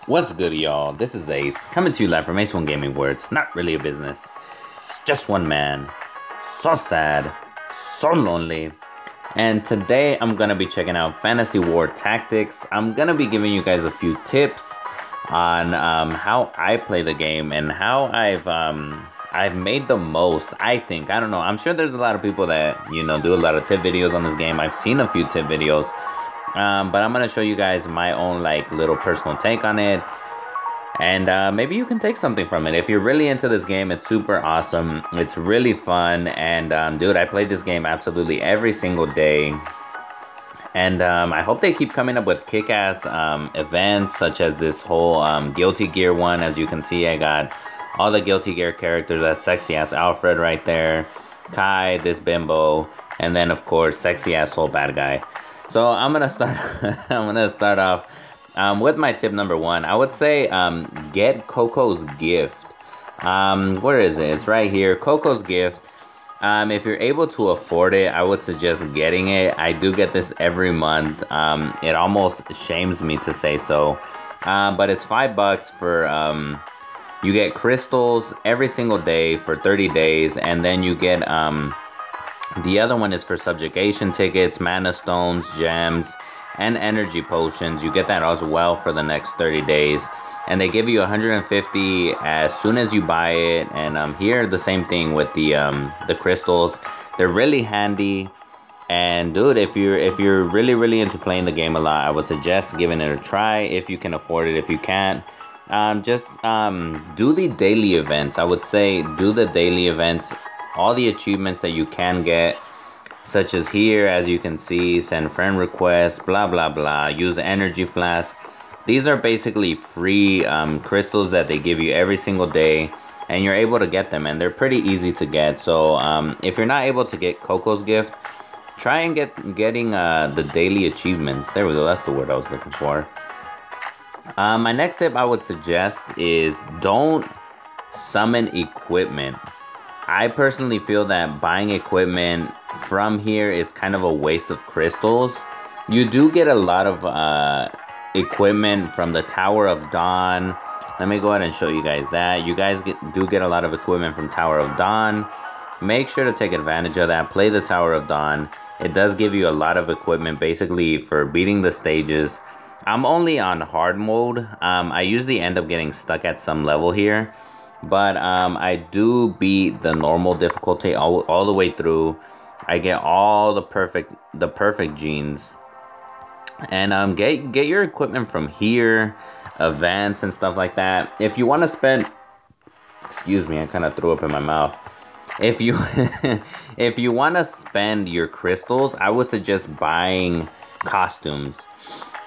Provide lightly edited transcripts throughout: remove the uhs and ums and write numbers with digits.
What's good, y'all? This is Ace, coming to you live from Ace1 Gaming, where it's not really a business. It's just one man. So sad, so lonely. And today I'm gonna be checking out Fantasy War Tactics. I'm gonna be giving you guys a few tips on how I play the game and how I've made the most. I think, I don't know. I'm sure there's a lot of people that do a lot of tip videos on this game. I've seen a few tip videos. But I'm gonna show you guys my own little personal take on it, and maybe you can take something from it. If you're really into this game, it's super awesome. It's really fun, and dude, I play this game absolutely every single day. And I hope they keep coming up with kick-ass events, such as this whole Guilty Gear one. As you can see, I got all the Guilty Gear characters. That sexy-ass Alfred right there, Kai, this bimbo, and then of course sexy-ass Soul Bad Guy. So I'm gonna start. I'm gonna start off with my tip number one. I would say get Coco's Gift. Where is it? It's right here. Coco's Gift. If you're able to afford it, I would suggest getting it. I do get this every month. It almost shames me to say so, but it's $5 for. You get crystals every single day for 30 days, and then you get the other one is for subjugation tickets, mana stones, gems, and energy potions. You get that as well for the next 30 days. And they give you 150 as soon as you buy it. And here the same thing with the crystals. They're really handy. And dude, if you're really into playing the game a lot, I would suggest giving it a try if you can afford it. If you can't, just do the daily events. I would say do the daily events. All the achievements that you can get, such as here, as you can see, send friend requests, blah blah blah, use energy flask. These are basically free crystals that they give you every single day, and you're able to get them, and they're pretty easy to get. So if you're not able to get Coco's Gift, try and getting the daily achievements. There we go, that's the word I was looking for. My next tip I would suggest is don't summon equipment. I personally feel that buying equipment from here is kind of a waste of crystals. You do get a lot of equipment from the Tower of Dawn. Let me go ahead and show you guys that. You guys do get a lot of equipment from Tower of Dawn. Make sure to take advantage of that. Play the Tower of Dawn. It does give you a lot of equipment basically for beating the stages. I'm only on hard mode. I usually end up getting stuck at some level here. But I do beat the normal difficulty all the way through. I get all the perfect genes. And get your equipment from here, events and stuff like that. If you want to spend, excuse me, I kind of threw up in my mouth. If you if you want to spend your crystals, I would suggest buying costumes.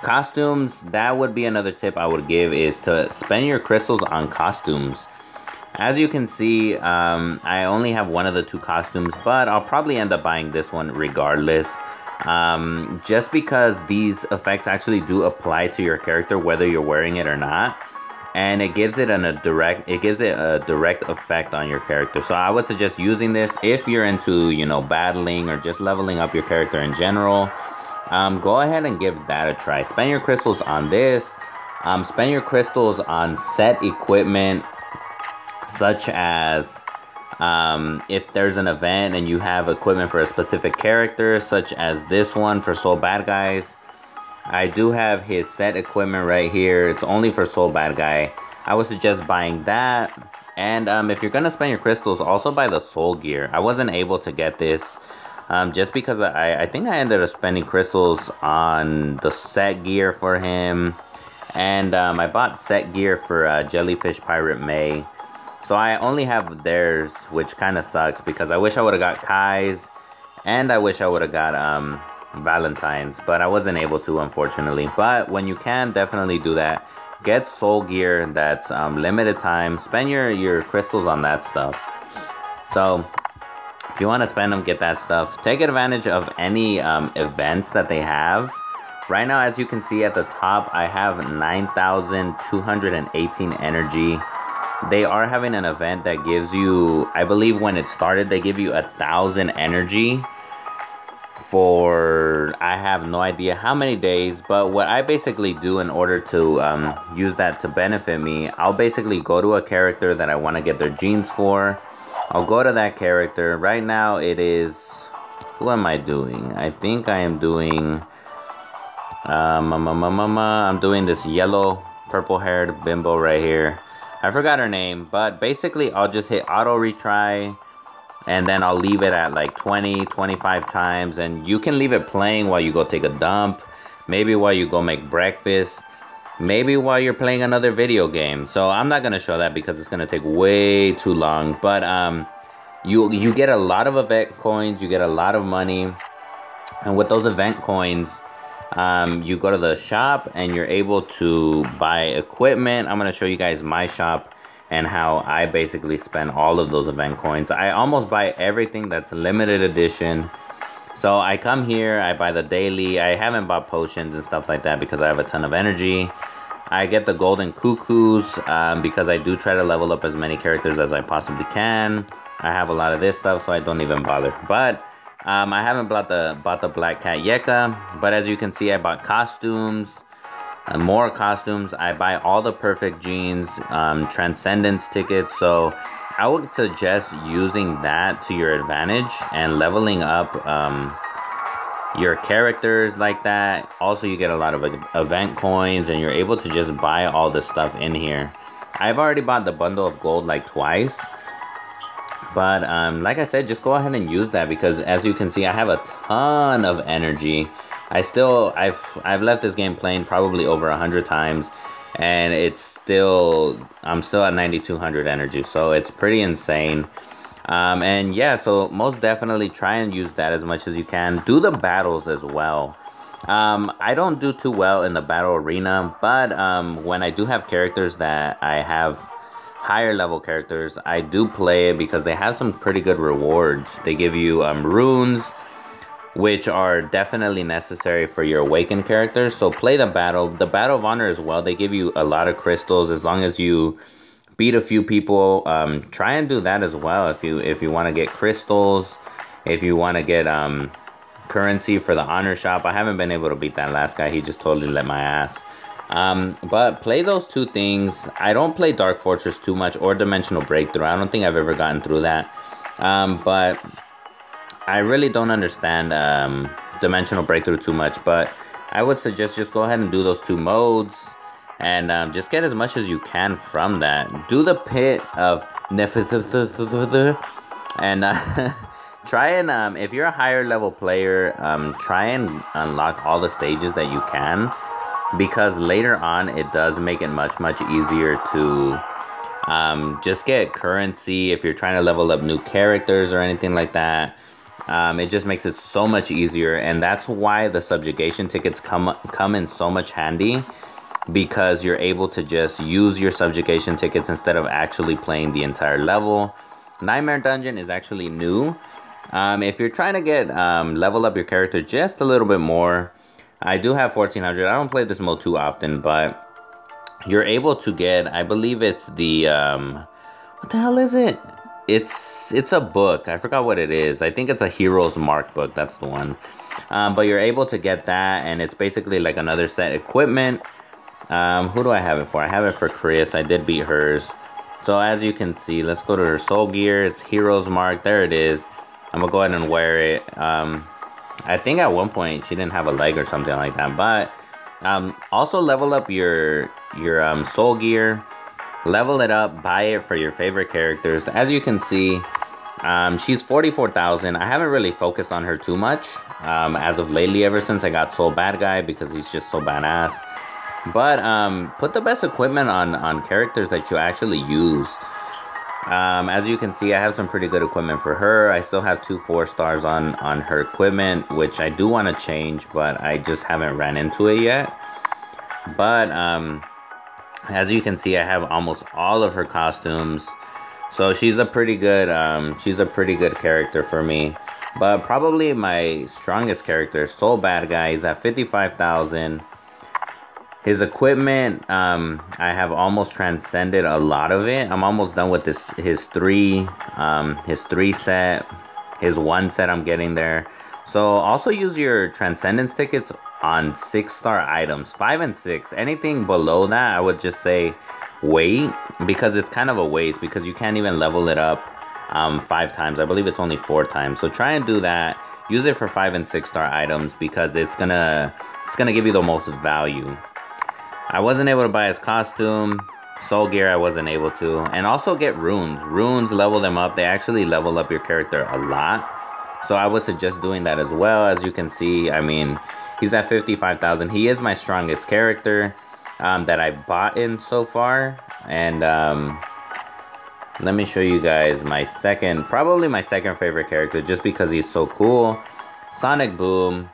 Costumes, that would be another tip I would give, is to spend your crystals on costumes. As you can see, I only have one of the two costumes, but I'll probably end up buying this one regardless. Just because these effects actually do apply to your character whether you're wearing it or not. And it gives it a direct effect on your character. So I would suggest using this if you're into, battling or just leveling up your character in general. Go ahead and give that a try. Spend your crystals on this. Spend your crystals on set equipment, such as if there's an event and you have equipment for a specific character, such as this one for Soul Bad Guys. I do have his set equipment right here. It's only for Soul Bad Guy. I would suggest buying that. And if you're gonna spend your crystals, also buy the Soul Gear. I wasn't able to get this just because I think I ended up spending crystals on the set gear for him. And I bought set gear for Jellyfish Pirate May. So I only have theirs, which kind of sucks because I wish I would have got Kai's, and I wish I would have got Valentine's, but I wasn't able to, unfortunately. But when you can, definitely do that. Get Soul Gear that's limited time. Spend your crystals on that stuff. So if you want to spend them, get that stuff. Take advantage of any events that they have. Right now, as you can see at the top, I have 9,218 energy. They are having an event that gives you, I believe when it started, they give you 1,000 energy for I have no idea how many days. But what I basically do in order to use that to benefit me, I'll basically go to a character that I want to get their genes for. I'll go to that character. Right now it is, who am I doing? I think I am doing I'm doing this yellow purple haired bimbo right here. I forgot her name, but basically I'll just hit auto retry, and then I'll leave it at like 20-25 times, and you can leave it playing while you go take a dump, maybe while you go make breakfast, maybe while you're playing another video game. So I'm not gonna show that because it's gonna take way too long. But you get a lot of event coins, you get a lot of money, and with those event coins, you go to the shop and you're able to buy equipment. I'm gonna show you guys my shop and how I basically spend all of those event coins. I almost buy everything that's limited edition. So I come here, I buy the daily. I haven't bought potions and stuff like that because I have a ton of energy. I get the golden cuckoos because I do try to level up as many characters as I possibly can. I have a lot of this stuff, so I don't even bother. But I haven't bought the black cat Yeka, but as you can see, I bought costumes. More costumes. I buy all the perfect genes, transcendence tickets. So I would suggest using that to your advantage and leveling up your characters like that. Also, you get a lot of event coins, and you're able to just buy all this stuff in here. I've already bought the bundle of gold like twice, but like I said, just go ahead and use that because as you can see, I have a ton of energy. I've left this game playing probably over 100 times, and I'm still at 9200 energy, so it's pretty insane. And yeah, so most definitely try and use that as much as you can. Do the battles as well. I don't do too well in the battle arena, but when I do have characters that I have higher level characters, I do play it because they have some pretty good rewards. They give you runes, which are definitely necessary for your awakened characters. So play the battle of honor as well. They give you a lot of crystals as long as you beat a few people. Try and do that as well if you want to get crystals, if you want to get currency for the honor shop. I haven't been able to beat that last guy. He just totally let my ass. But play those two things. I don't play Dark Fortress too much or Dimensional Breakthrough. I don't think I've ever gotten through that. But I really don't understand Dimensional Breakthrough too much, but I would suggest just go ahead and do those two modes and just get as much as you can from that. Do the pit of and try and if you're a higher level player, try and unlock all the stages that you can, because later on it does make it much easier to just get currency if you're trying to level up new characters or anything like that. It just makes it so much easier, and that's why the subjugation tickets come in so much handy, because you're able to just use your subjugation tickets instead of actually playing the entire level. Nightmare Dungeon is actually new. If you're trying to get level up your character just a little bit more, I do have 1400. I don't play this mode too often, but you're able to get, I believe it's the what the hell is it? It's a book. I forgot what it is. I think it's a Hero's Mark book. That's the one. But you're able to get that, and it's basically like another set equipment. Who do I have it for? I have it for Chris. I did beat hers. So as you can see, let's go to her soul gear. It's Hero's Mark. There it is. I'm gonna go ahead and wear it. I think at one point she didn't have a leg or something like that. But also level up your soul gear. Level it up, buy it for your favorite characters. As you can see, she's 44,000. I haven't really focused on her too much as of lately, ever since I got Soul Bad Guy, because he's just so badass. But put the best equipment on characters that you actually use. As you can see, I have some pretty good equipment for her. I still have 2 4-stars on her equipment, which I do want to change, but I just haven't ran into it yet. But as you can see, I have almost all of her costumes, so she's a pretty good character for me. But probably my strongest character, Soul Bad Guy, is at 55,000. His equipment, I have almost transcended a lot of it. I'm almost done with his 3 set, his 1 set. I'm getting there. So also use your Transcendence tickets on 6-star items. 5 and 6. Anything below that, I would just say wait, because it's kind of a waste, because you can't even level it up 5 times. I believe it's only 4 times. So try and do that. Use it for 5 and 6-star items, because it's gonna give you the most value. I wasn't able to buy his costume. Soul gear I wasn't able to. And also get runes. Runes level them up. They actually level up your character a lot. So I would suggest doing that as well. As you can see, I mean, he's at 55,000. He is my strongest character that I bought in so far. And let me show you guys my probably my second favorite character, just because he's so cool. Sonic Boom.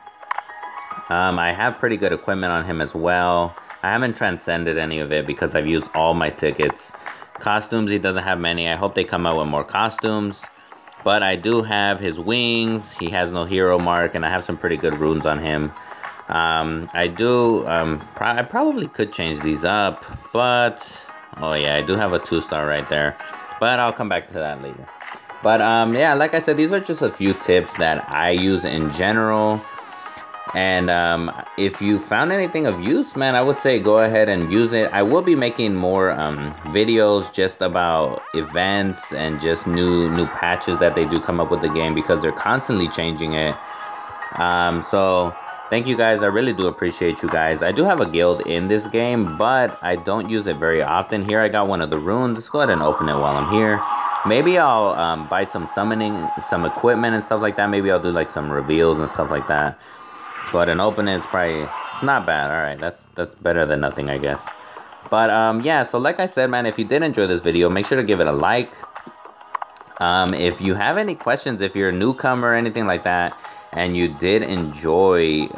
I have pretty good equipment on him as well. I haven't transcended any of it because I've used all my tickets. Costumes, he doesn't have many. I hope they come out with more costumes. But I do have his wings. He has no hero mark, and I have some pretty good runes on him. I probably could change these up, but oh yeah, I do have a 2-star right there. But I'll come back to that later. But yeah, like I said, these are just a few tips that I use in general. And if you found anything of use, man, I would say go ahead and use it. I will be making more videos just about events and just new patches that they do come up with the game, because they're constantly changing it. So thank you guys. I really do appreciate you guys. I do have a guild in this game, but I don't use it very often. Here I got one of the runes. Let's go ahead and open it while I'm here. Maybe I'll buy some summoning, some equipment and stuff like that. Maybe I'll do like some reveals and stuff like that. Let's go ahead and open it. It's not bad. All right, that's better than nothing, I guess. But yeah, so like I said, man, if you did enjoy this video, make sure to give it a like. If you have any questions, if you're a newcomer or anything like that, and you did enjoy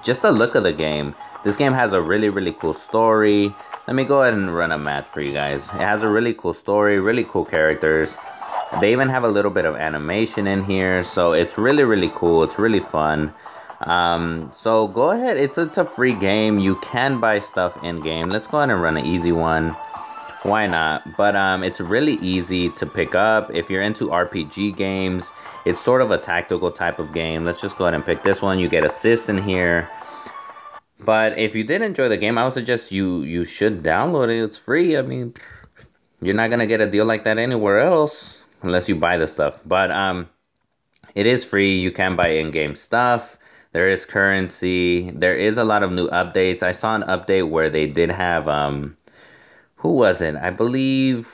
just the look of the game, this game has a really cool story. Let me go ahead and run a match for you guys. It has a really cool story, really cool characters. They even have a little bit of animation in here, so it's really cool. It's really fun. So go ahead. It's a free game. You can buy stuff in game. Let's go ahead and run an easy one. Why not? But it's really easy to pick up if you're into RPG games. It's sort of a tactical type of game. Let's just go ahead and pick this one. You get assists in here. But if you did enjoy the game, I would suggest you should download it. It's free. I mean, you're not gonna get a deal like that anywhere else unless you buy the stuff. But it is free. You can buy in-game stuff. There is currency. There is a lot of new updates. I saw an update where they did have, who was it? I believe,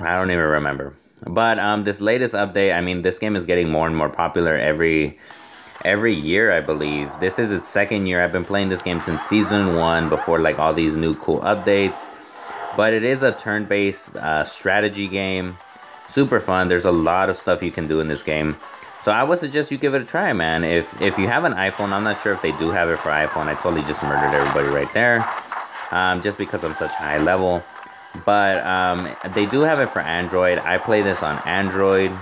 I don't even remember. But this latest update, I mean, this game is getting more and more popular every year, I believe. This is its 2nd year. I've been playing this game since Season 1 before, like, all these new cool updates. But it is a turn-based strategy game. Super fun. There's a lot of stuff you can do in this game. So I would suggest you give it a try, man. If you have an iPhone, I'm not sure if they do have it for iPhone. I totally just murdered everybody right there, just because I'm such high level. But they do have it for Android. I play this on Android,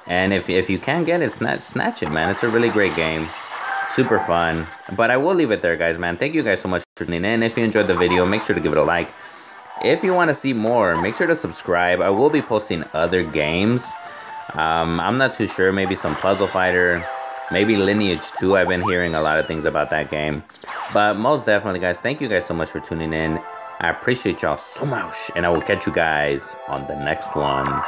and if you can get it, snatch it, man. It's a really great game, super fun. But I will leave it there, guys, man. Thank you guys so much for tuning in. If you enjoyed the video, make sure to give it a like. If you want to see more, make sure to subscribe. I will be posting other games. I'm not too sure. Maybe some Puzzle Fighter, maybe Lineage 2. I've been hearing a lot of things about that game. But most definitely, guys, thank you guys so much for tuning in. I appreciate y'all so much, and I will catch you guys on the next one.